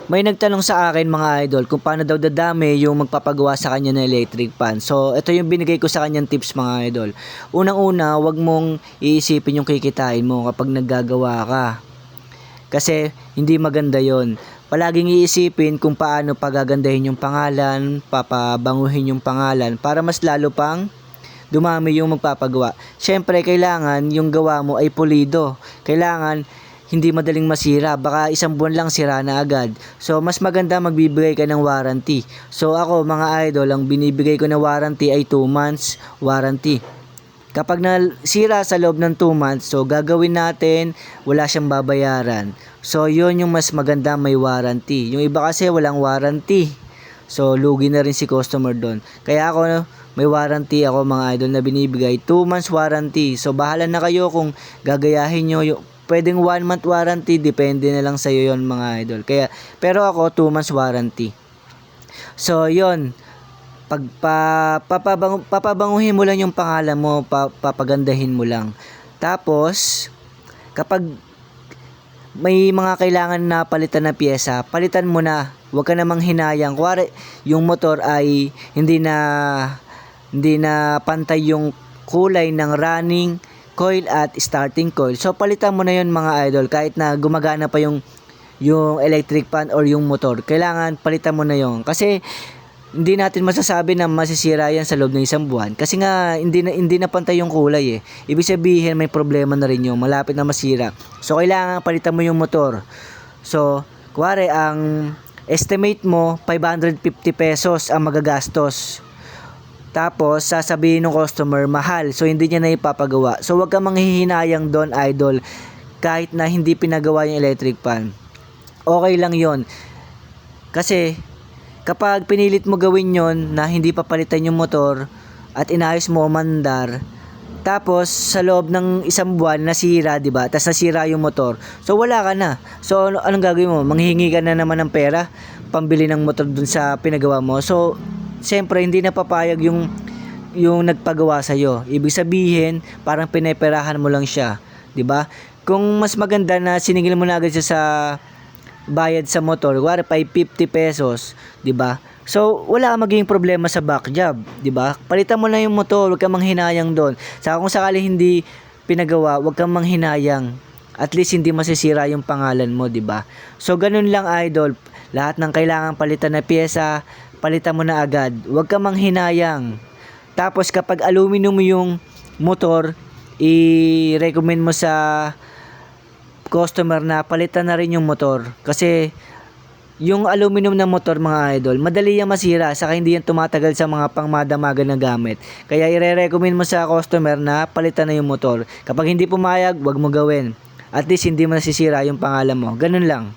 May nagtanong sa akin mga idol kung paano daw dadami yung magpapagawa sa kanya ng electric fan. So, ito yung binigay ko sa kanyang tips mga idol. Unang-una, wag mong iisipin yung kikitain mo kapag naggagawa ka. Kasi hindi maganda yon. Palaging iisipin kung paano pagagandahin yung pangalan, papabanguhin yung pangalan para mas lalo pang dumami yung magpapagawa. Siyempre, kailangan yung gawa mo ay pulido. Kailangan hindi madaling masira, baka isang buwan lang sira na agad. So, mas maganda magbibigay ka ng warranty. So, ako mga idol, ang binibigay ko na warranty ay 2 months warranty. Kapag nasira sa loob ng 2 months, so gagawin natin, wala siyang babayaran. So, yun yung mas maganda, may warranty. Yung iba kasi walang warranty. So, lugi na rin si customer doon. Kaya ako, may warranty ako mga idol na binibigay. 2 months warranty. So, bahala na kayo kung gagayahin nyo yung pwedeng 1 month warranty, depende na lang sa iyo yon mga idol. Kaya pero ako 2 months warranty. So yon, papabanguhin mo lang yung pangalan mo, papagandahin mo lang. Tapos kapag may mga kailangan na palitan na piyesa, palitan mo na. Huwag ka namang hinayang. Kuwari yung motor ay hindi na pantay yung kulay ng running coil at starting coil. So palitan mo na yun mga idol, kahit na gumagana pa yung electric fan or yung motor. Kailangan palitan mo na yun. Kasi hindi natin masasabi na masisira yan sa loob ng isang buwan. Kasi nga hindi na pantay yung kulay eh. Ibig sabihin may problema na rin yung malapit na masira. So kailangan palitan mo yung motor. So kuwari ang estimate mo 550 pesos ang magagastos. Tapos, sasabihin ng customer, mahal. So, hindi niya na ipapagawa. So, wag kang manghihinayang doon, idol. Kahit na hindi pinagawa yung electric fan. Okay lang yon. Kasi, kapag pinilit mo gawin yon na hindi papalitan yung motor at inayos mo umandar, tapos, sa loob ng isang buwan, nasira, diba? Tapos, nasira yung motor. So, wala ka na. So, anong gagawin mo? Manghihingi ka na naman ng pera, pambili ng motor dun sa pinagawa mo. So, siyempre hindi na papayag yung nagpagawa sa iyo. Ibig sabihin, parang pineperahan mo lang siya, 'di ba? Kung mas maganda na siningil mo na agad siya sa bayad sa motor, kuwari 550 pesos, 'di ba? So, wala kang magiging problema sa back job, 'di ba? Palitan mo na yung motor, huwag kang manghinayang doon. Saka kung sakali hindi pinagawa, huwag kang manghinayang. At least hindi masisira yung pangalan mo, 'di ba? So, ganun lang idol. Lahat ng kailangang palitan na piyesa, palitan mo na agad. Huwag kang manghinayang. Tapos kapag aluminum mo yung motor, i-recommend mo sa customer na palitan na rin yung motor. Kasi yung aluminum na motor mga idol, madali yung masira, saka hindi yan tumatagal sa mga pangmadamagan na gamit. Kaya i-recommend mo sa customer na palitan na yung motor. Kapag hindi pumayag, huwag mo gawin. At least hindi masisira yung pangalan mo. Ganun lang.